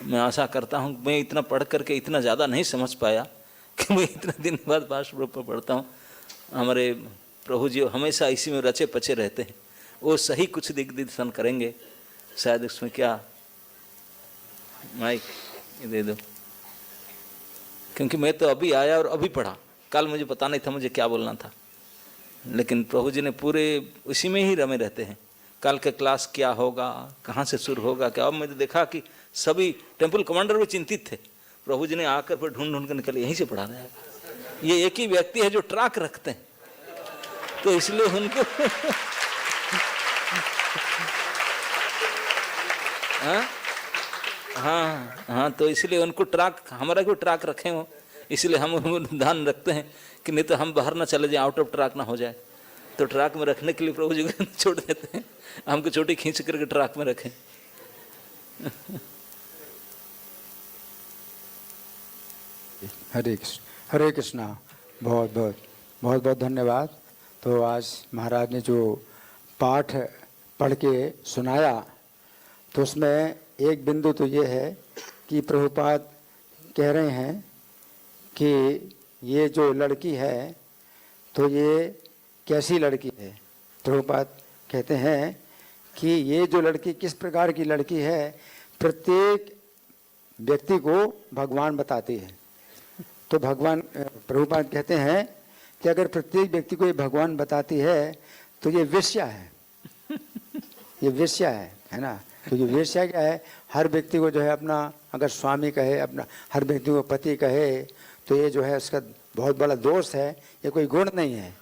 मैं आशा करता हूँ, मैं इतना पढ़ करके इतना ज़्यादा नहीं समझ पाया कि मैं इतना दिन बाद भाष्य रूप में पढ़ता हूँ। हमारे प्रभु जी हमेशा इसी में रचे पचे रहते हैं, वो सही कुछ दिग्दर्शन करेंगे। शायद इसमें क्या माइक ये दे दो, क्योंकि मैं तो अभी आया और अभी पढ़ा, कल मुझे पता नहीं था मुझे क्या बोलना था, लेकिन प्रभु जी ने पूरे उसी में ही रमे रहते हैं। कल का क्लास क्या होगा, कहाँ से शुरू होगा क्या। अब मैंने देखा कि सभी टेम्पल कमांडर भी चिंतित थे, प्रभु जी ने आकर फिर ढूंढ ढूंढ कर निकले यहीं से पढ़ा रहे हैं। ये एक ही व्यक्ति है जो ट्रैक रखते हैं, तो इसलिए उनको हाँ, तो इसलिए उनको ट्रैक, हमारा क्यों ट्रैक रखे हो, इसलिए हम ध्यान रखते हैं कि नहीं तो हम बाहर ना चले जाए, आउट ऑफ ट्रैक ना हो जाए। तो ट्रैक में रखने के लिए प्रभु जी को छोड़ देते हैं, हमको छोटी खींच करके ट्रैक में रखें। हरे कृष्ण, हरे कृष्णा। बहुत बहुत बहुत बहुत धन्यवाद। तो आज महाराज ने जो पाठ पढ़ के सुनाया, तो उसमें एक बिंदु तो ये है कि प्रभुपाद कह रहे हैं कि ये जो लड़की है तो ये कैसी लड़की है। प्रभुपाद कहते हैं कि ये जो लड़की किस प्रकार की लड़की है, प्रत्येक व्यक्ति को भगवान बताती है। तो भगवान, प्रभुपाद कहते हैं कि अगर प्रत्येक व्यक्ति को ये भगवान बताती है तो ये वेश्या है, ये वेश्या है ना। तो ये वेश्या क्या है, हर व्यक्ति को जो है अपना अगर स्वामी कहे, अपना हर व्यक्ति को पति कहे, तो ये जो है उसका बहुत बड़ा दोष है, ये कोई गुण नहीं है।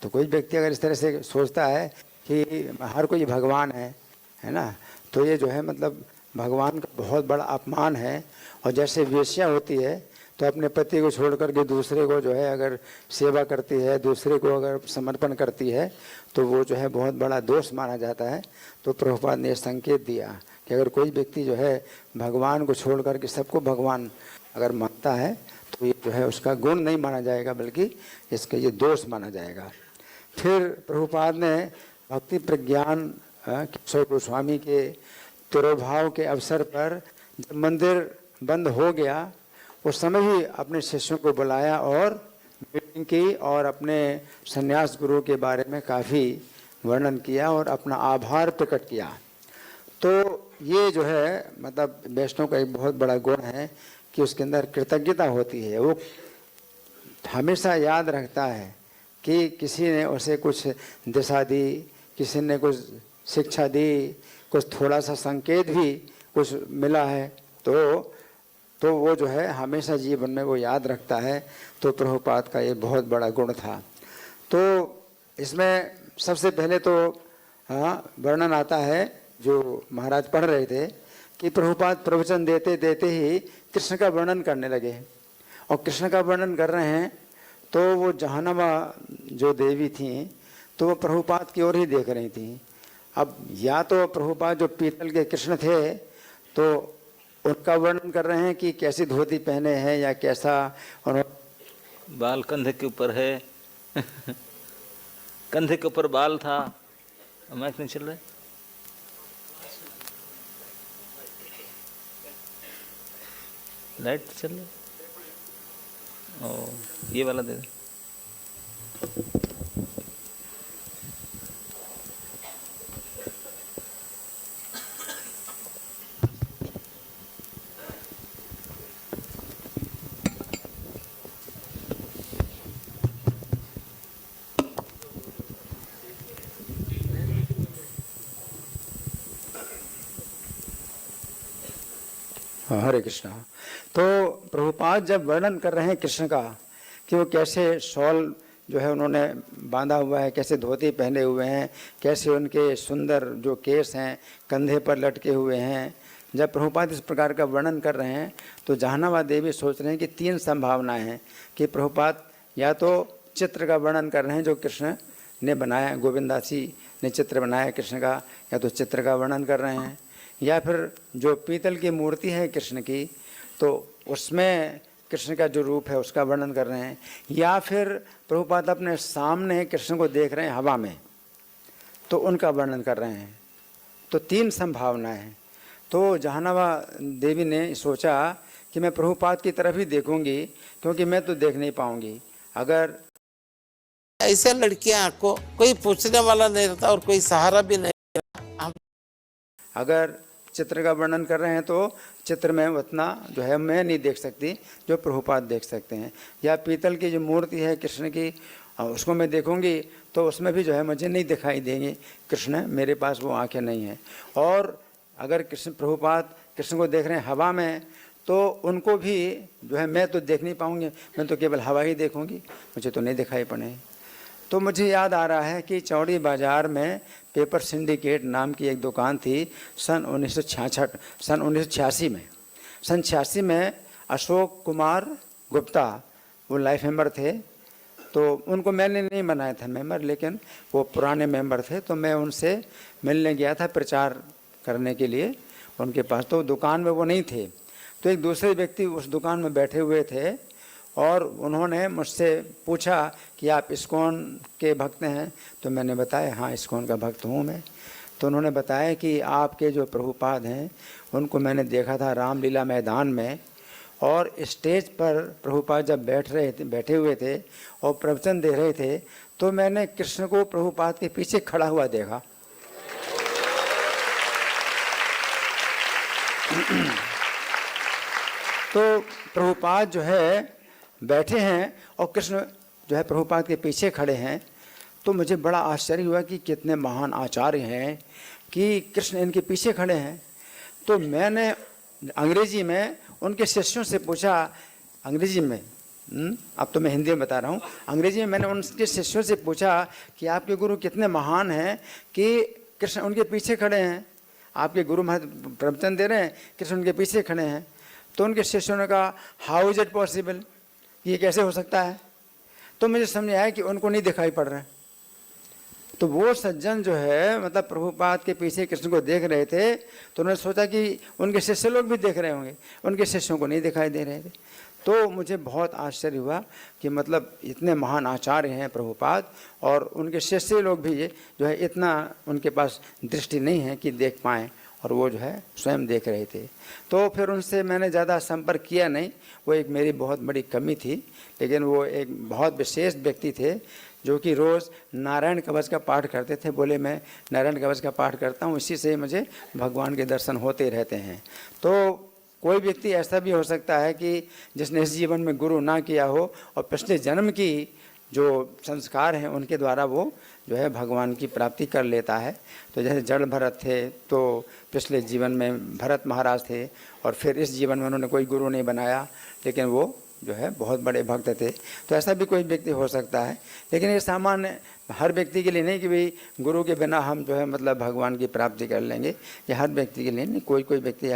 तो कोई व्यक्ति अगर इस तरह से सोचता है कि हर कोई भगवान है ना, तो ये जो है मतलब भगवान का बहुत बड़ा अपमान है। और जैसे वेश्या होती है तो अपने पति को छोड़ करके दूसरे को जो है अगर सेवा करती है, दूसरे को अगर समर्पण करती है, तो वो जो है बहुत बड़ा दोष माना जाता है। तो प्रभुपाद ने संकेत दिया कि अगर कोई व्यक्ति जो है भगवान को छोड़ करके सबको भगवान अगर मानता है तो ये जो है उसका गुण नहीं माना जाएगा, बल्कि इसका ये दोष माना जाएगा। फिर प्रभुपाद ने भक्ति प्रज्ञान किशोर गोस्वामी के तिरोभाव के अवसर पर जब मंदिर बंद हो गया, उस समय ही अपने शिष्यों को बुलाया और मीटिंग की और अपने संन्यास गुरु के बारे में काफ़ी वर्णन किया और अपना आभार प्रकट किया। तो ये जो है मतलब वैष्णव का एक बहुत बड़ा गुण है कि उसके अंदर कृतज्ञता होती है। वो हमेशा याद रखता है कि किसी ने उसे कुछ दिशा दी, किसी ने कुछ शिक्षा दी, कुछ थोड़ा सा संकेत भी कुछ मिला है, तो वो जो है हमेशा जीवन में वो याद रखता है। तो प्रभुपाद का ये बहुत बड़ा गुण था। तो इसमें सबसे पहले तो वर्णन आता है जो महाराज पढ़ रहे थे कि प्रभुपाद प्रवचन देते देते ही कृष्ण का वर्णन करने लगे। और कृष्ण का वर्णन कर रहे हैं तो वो जहानामा जो देवी थीं तो वो प्रभुपाद की ओर ही देख रही थीं। अब या तो प्रभुपाद जो पीतल के कृष्ण थे तो उनका वर्णन कर रहे हैं कि कैसी धोती पहने हैं या कैसा, और बाल कंधे के ऊपर है कंधे के ऊपर बाल था। मैच नहीं चल रहा है, लाइट चल रहा है, ओ ये वाला दे दे। हरे कृष्णा। तो प्रभुपाद जब वर्णन कर रहे हैं कृष्ण का कि वो कैसे शॉल जो है उन्होंने बांधा हुआ है, कैसे धोती पहने हुए हैं, कैसे उनके सुंदर जो केस हैं कंधे पर लटके हुए हैं, जब प्रभुपाद इस प्रकार का वर्णन कर रहे हैं तो जहानामा देवी सोच रहे हैं कि तीन संभावनाएं हैं कि प्रभुपाद या तो चित्र का वर्णन कर रहे हैं जो कृष्ण ने बनाया, गोविंदास जी ने चित्र बनाया कृष्ण का, या तो चित्र का वर्णन कर रहे हैं, या फिर जो पीतल की मूर्ति है कृष्ण की तो उसमें कृष्ण का जो रूप है उसका वर्णन कर रहे हैं, या फिर प्रभुपाद अपने सामने कृष्ण को देख रहे हैं हवा में तो उनका वर्णन कर रहे हैं। तो तीन संभावनाएं हैं। तो जहानाबा देवी ने सोचा कि मैं प्रभुपाद की तरफ ही देखूंगी, क्योंकि मैं तो देख नहीं पाऊंगी। अगर ऐसे लड़कियां को कोई पूछने वाला नहीं रहता और कोई सहारा भी नहीं। अगर चित्र का वर्णन कर रहे हैं तो चित्र में उतना जो है मैं नहीं देख सकती जो प्रभुपाद देख सकते हैं। या पीतल की जो मूर्ति है कृष्ण की, उसको मैं देखूंगी तो उसमें भी जो है मुझे नहीं दिखाई देंगे कृष्ण, मेरे पास वो आंखें नहीं हैं। और अगर कृष्ण प्रभुपाद कृष्ण को देख रहे हैं हवा में, तो उनको भी जो है मैं तो देख नहीं पाऊंगी, मैं तो केवल हवा ही देखूंगी, मुझे तो नहीं दिखाई पड़े। तो मुझे याद आ रहा है कि चौड़ी बाज़ार में पेपर सिंडिकेट नाम की एक दुकान थी सन 1986 में। सन 86 में अशोक कुमार गुप्ता वो लाइफ मेंबर थे। तो उनको मैंने नहीं बनाया था मेंबर, लेकिन वो पुराने मेंबर थे। तो मैं उनसे मिलने गया था प्रचार करने के लिए उनके पास। तो दुकान में वो नहीं थे, तो एक दूसरे व्यक्ति उस दुकान में बैठे हुए थे और उन्होंने मुझसे पूछा कि आप इस्कॉन के भक्त हैं? तो मैंने बताया हाँ इस्कॉन का भक्त हूँ मैं। तो उन्होंने बताया कि आपके जो प्रभुपाद हैं उनको मैंने देखा था रामलीला मैदान में, और स्टेज पर प्रभुपाद जब बैठे हुए थे और प्रवचन दे रहे थे, तो मैंने कृष्ण को प्रभुपाद के पीछे खड़ा हुआ देखा। तो प्रभुपाद जो है बैठे हैं और कृष्ण जो है प्रभुपाद के पीछे खड़े हैं। तो मुझे बड़ा आश्चर्य हुआ कि कितने महान आचार्य हैं कि कृष्ण इनके पीछे खड़े हैं। तो मैंने अंग्रेजी में उनके शिष्यों से पूछा, अंग्रेजी में, अब तो मैं हिंदी में बता रहा हूँ, अंग्रेजी में मैंने उनके शिष्यों से पूछा कि आपके गुरु कितने महान हैं कि कृष्ण उनके पीछे खड़े हैं, आपके गुरु महाराज प्रवचन दे रहे हैं, कृष्ण उनके पीछे खड़े हैं। तो उनके शिष्यों ने कहा हाउ इज इट पॉसिबल, ये कैसे हो सकता है? तो मुझे समझ आया कि उनको नहीं दिखाई पड़ रहा है। तो वो सज्जन जो है मतलब प्रभुपाद के पीछे कृष्ण को देख रहे थे, तो उन्होंने सोचा कि उनके शिष्य लोग भी देख रहे होंगे, उनके शिष्यों को नहीं दिखाई दे रहे थे। तो मुझे बहुत आश्चर्य हुआ कि मतलब इतने महान आचार्य हैं प्रभुपाद, और उनके शिष्य लोग भी जो है इतना उनके पास दृष्टि नहीं है कि देख पाएँ, और वो जो है स्वयं देख रहे थे। तो फिर उनसे मैंने ज़्यादा संपर्क किया नहीं, वो एक मेरी बहुत बड़ी कमी थी। लेकिन वो एक बहुत विशेष व्यक्ति थे जो कि रोज़ नारायण कवच का पाठ करते थे। बोले मैं नारायण कवच का पाठ करता हूँ, इसी से मुझे भगवान के दर्शन होते रहते हैं। तो कोई व्यक्ति ऐसा भी हो सकता है कि जिसने इस जीवन में गुरु ना किया हो और पिछले जन्म की जो संस्कार हैं उनके द्वारा वो जो है भगवान की प्राप्ति कर लेता है। तो जैसे जड़ भरत थे, तो पिछले जीवन में भरत महाराज थे और फिर इस जीवन में उन्होंने कोई गुरु नहीं बनाया, लेकिन वो जो है बहुत बड़े भक्त थे। तो ऐसा भी कोई व्यक्ति हो सकता है, लेकिन ये सामान्य हर व्यक्ति के लिए नहीं कि भाई गुरु के बिना हम जो है मतलब भगवान की प्राप्ति कर लेंगे, ये हर व्यक्ति के लिए नहीं, कोई व्यक्ति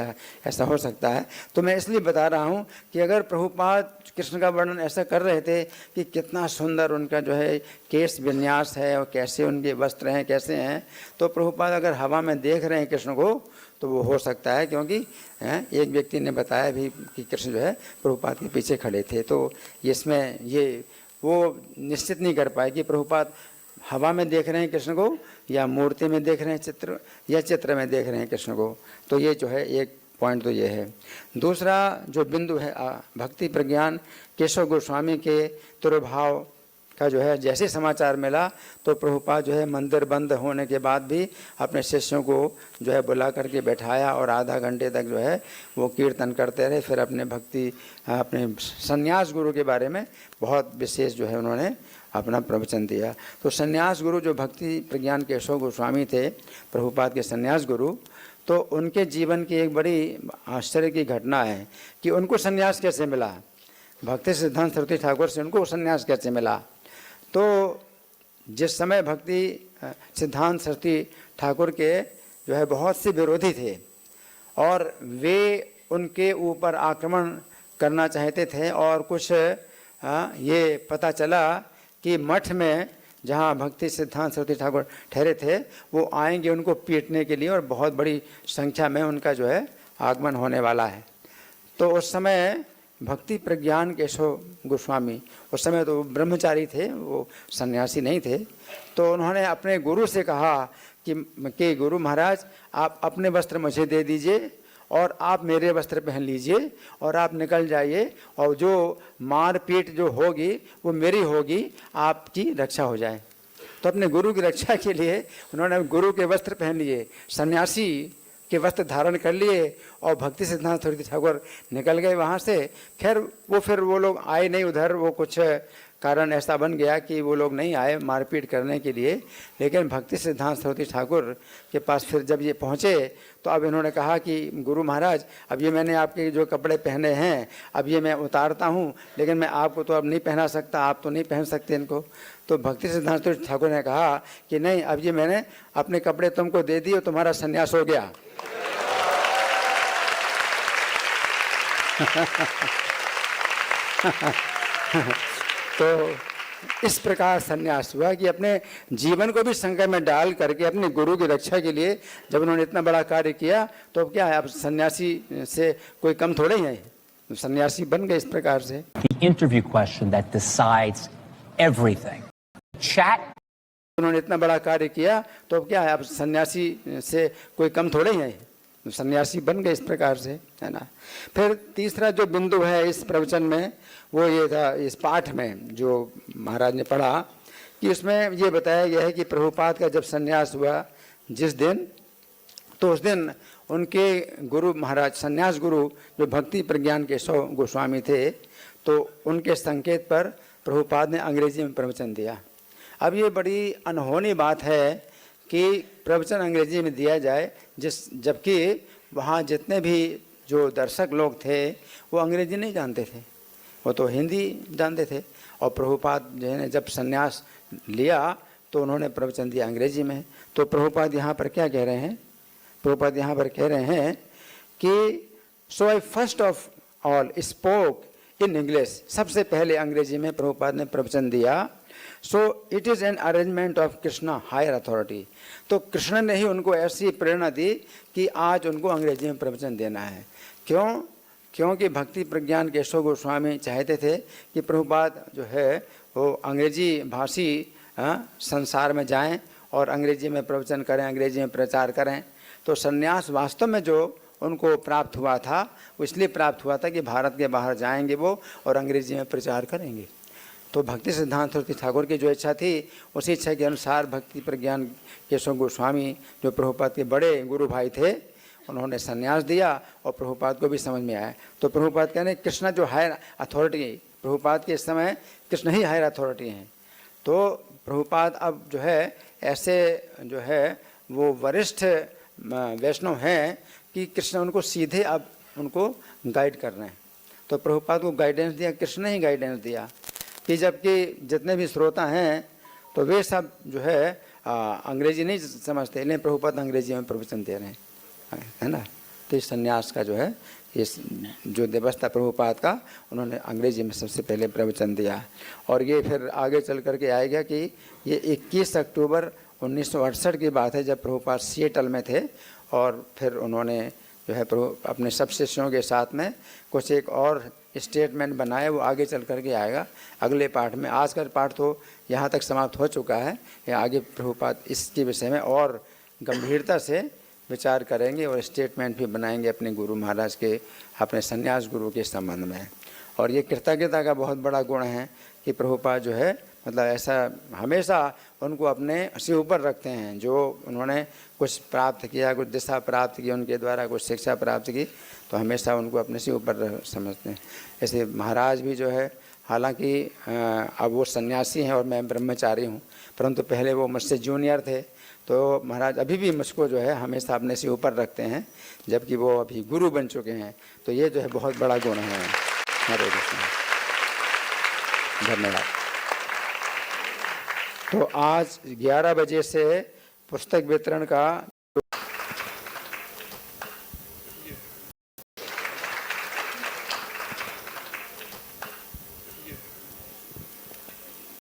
ऐसा हो सकता है। तो मैं इसलिए बता रहा हूँ कि अगर प्रभुपाद कृष्ण का वर्णन ऐसा कर रहे थे कि कितना सुंदर उनका जो है केश विन्यास है और कैसे उनके वस्त्र हैं कैसे हैं, तो प्रभुपाद अगर हवा में देख रहे हैं कृष्ण को तो वो हो सकता है, क्योंकि एक व्यक्ति ने बताया भी कि कृष्ण जो है प्रभुपाद के पीछे खड़े थे। तो इसमें ये वो निश्चित नहीं कर पाए कि प्रभुपाद हवा में देख रहे हैं कृष्ण को या मूर्ति में देख रहे हैं चित्र, या चित्र में देख रहे हैं कृष्ण को। तो ये जो है एक पॉइंट तो ये है। दूसरा जो बिंदु है भक्ति प्रज्ञान केशव गोस्वामी के तिरुभाव का जो है जैसे समाचार मिला, तो प्रभुपाद जो है मंदिर बंद होने के बाद भी अपने शिष्यों को जो है बुला करके बैठाया और आधा घंटे तक जो है वो कीर्तन करते रहे। फिर अपने संन्यास गुरु के बारे में बहुत विशेष जो है उन्होंने अपना प्रवचन दिया। तो संन्यास गुरु जो भक्ति प्रज्ञान केशव गोस्वामी थे, प्रभुपाद के संन्यास गुरु, तो उनके जीवन की एक बड़ी आश्चर्य की घटना है कि उनको संन्यास कैसे मिला, भक्ति सिद्धांत सरस्वती ठाकुर से उनको संन्यास कैसे मिला। तो जिस समय भक्ति सिद्धांत सरस्वती ठाकुर के जो है बहुत से विरोधी थे और वे उनके ऊपर आक्रमण करना चाहते थे, और कुछ ये पता चला कि मठ में जहाँ भक्ति सिद्धांत सरस्वती ठाकुर ठहरे थे वो आएंगे उनको पीटने के लिए, और बहुत बड़ी संख्या में उनका जो है आगमन होने वाला है। तो उस समय भक्ति प्रज्ञान केशव गोस्वामी उस समय तो ब्रह्मचारी थे, वो सन्यासी नहीं थे। तो उन्होंने अपने गुरु से कहा कि गुरु महाराज आप अपने वस्त्र मुझे दे दीजिए और आप मेरे वस्त्र पहन लीजिए और आप निकल जाइए, और जो मारपीट जो होगी वो मेरी होगी, आपकी रक्षा हो जाए। तो अपने गुरु की रक्षा के लिए उन्होंने गुरु के वस्त्र पहन लिए, सन्यासी के वस्त्र धारण कर लिए, और भक्ति सिद्धांत सरस्वती ठाकुर निकल गए वहाँ से। खैर फिर वो लोग आए नहीं उधर, वो कुछ कारण ऐसा बन गया कि वो लोग नहीं आए मारपीट करने के लिए। लेकिन भक्ति सिद्धांत सरस्वती ठाकुर के पास फिर जब ये पहुँचे तो अब इन्होंने कहा कि गुरु महाराज, अब ये मैंने आपके जो कपड़े पहने हैं अब ये मैं उतारता हूँ, लेकिन मैं आपको तो अब नहीं पहना सकता, आप तो नहीं पहन सकते इनको। तो भक्ति सिद्धांत सरस्वती ठाकुर ने कहा कि नहीं, अब ये मैंने अपने कपड़े तुमको दे दिए, तुम्हारा संन्यास हो गया। तो इस प्रकार संन्यास हुआ कि अपने जीवन को भी संकट में डाल करके अपने गुरु की रक्षा के लिए जब उन्होंने इतना बड़ा कार्य किया, तो अब क्या है, अब सन्यासी से कोई कम थोड़े ही है, सन्यासी बन गए इस प्रकार से। The interview question that decides everything. Chat. उन्होंने इतना बड़ा कार्य किया, तो अब क्या है, अब सन्यासी से कोई कम थोड़े ही है, सन्यासी बन गए इस प्रकार से, है ना। फिर तीसरा जो बिंदु है इस प्रवचन में वो ये था, इस पाठ में जो महाराज ने पढ़ा कि उसमें ये बताया गया है कि प्रभुपाद का जब सन्यास हुआ जिस दिन, तो उस दिन उनके गुरु महाराज सन्यास गुरु जो भक्ति प्रज्ञान केशव गोस्वामी थे, तो उनके संकेत पर प्रभुपाद ने अंग्रेजी में प्रवचन दिया। अब ये बड़ी अनहोनी बात है कि प्रवचन अंग्रेजी में दिया जाए, जबकि वहाँ जितने भी जो दर्शक लोग थे वो अंग्रेजी नहीं जानते थे, वो तो हिंदी जानते थे। और प्रभुपाद जो है जब संन्यास लिया तो उन्होंने प्रवचन दिया अंग्रेजी में। तो प्रभुपाद यहाँ पर क्या कह रहे हैं, प्रभुपाद यहाँ पर कह रहे हैं कि so I first of all spoke in English, सबसे पहले अंग्रेजी में प्रभुपाद ने प्रवचन दिया। So it is an arrangement of Krishna higher authority, तो कृष्ण ने ही उनको ऐसी प्रेरणा दी कि आज उनको अंग्रेजी में प्रवचन देना है। क्यों? क्योंकि भक्ति प्रज्ञान केशव गोस्वामी चाहते थे कि प्रभुपाद जो है वो अंग्रेजी भाषी संसार में जाएं और अंग्रेजी में प्रवचन करें, अंग्रेजी में प्रचार करें। तो सन्यास वास्तव में जो उनको प्राप्त हुआ था वो इसलिए प्राप्त हुआ था कि भारत के बाहर जाएंगे वो और अंग्रेजी में प्रचार करेंगे। तो भक्ति सिद्धांत सरस्वती ठाकुर की जो इच्छा थी उसी इच्छा के अनुसार भक्ति प्रज्ञान केशव गोस्वामी जो प्रभुपाद के बड़े गुरु भाई थे उन्होंने संन्यास दिया और प्रभुपाद को भी समझ में आया। तो प्रभुपाद कहने कृष्ण जो हायर अथॉरिटी, प्रभुपाद के इस समय कृष्ण ही हायर अथॉरिटी हैं। तो प्रभुपाद अब जो है ऐसे जो है वो वरिष्ठ वैष्णव हैं कि कृष्ण उनको सीधे अब उनको गाइड कर रहे हैं। तो प्रभुपाद को गाइडेंस दिया, कृष्ण ने ही गाइडेंस दिया कि जबकि जितने भी श्रोता हैं तो वे सब जो है अंग्रेजी नहीं समझते, लेकिन प्रभुपाद अंग्रेजी में प्रवचन दे रहे हैं, है ना। तो इस सन्यास का जो है इस जो दिवस था प्रभुपाद का, उन्होंने अंग्रेजी में सबसे पहले प्रवचन दिया। और ये फिर आगे चल करके आएगा कि ये 21 अक्टूबर 1968 की बात है जब प्रभुपाद सिएटल में थे और फिर उन्होंने जो है अपने सब शिष्यों के साथ में कुछ एक और स्टेटमेंट बनाए, वो आगे चल करके आएगा अगले पाठ में। आज का पाठ तो यहाँ तक समाप्त हो चुका है, ये आगे प्रभुपाद इसके विषय में और गंभीरता से विचार करेंगे और स्टेटमेंट भी बनाएंगे अपने गुरु महाराज के, अपने सन्यास गुरु के संबंध में। और ये कृतज्ञता का बहुत बड़ा गुण है कि प्रभुपाद जो है मतलब ऐसा हमेशा उनको अपने से ऊपर रखते हैं। जो उन्होंने कुछ प्राप्त किया, कुछ दिशा प्राप्त की, उनके द्वारा कुछ शिक्षा प्राप्त की, तो हमेशा उनको अपने से ऊपर समझते हैं। ऐसे महाराज भी जो है, हालांकि अब वो सन्यासी हैं और मैं ब्रह्मचारी हूँ, परंतु पहले वो मुझसे जूनियर थे। तो महाराज अभी भी मुझको जो है हमेशा अपने से ऊपर रखते हैं, जबकि वो अभी गुरु बन चुके हैं। तो ये जो है बहुत बड़ा गुण है। हरे कृष्ण, धन्यवाद। तो आज 11 बजे से पुस्तक वितरण का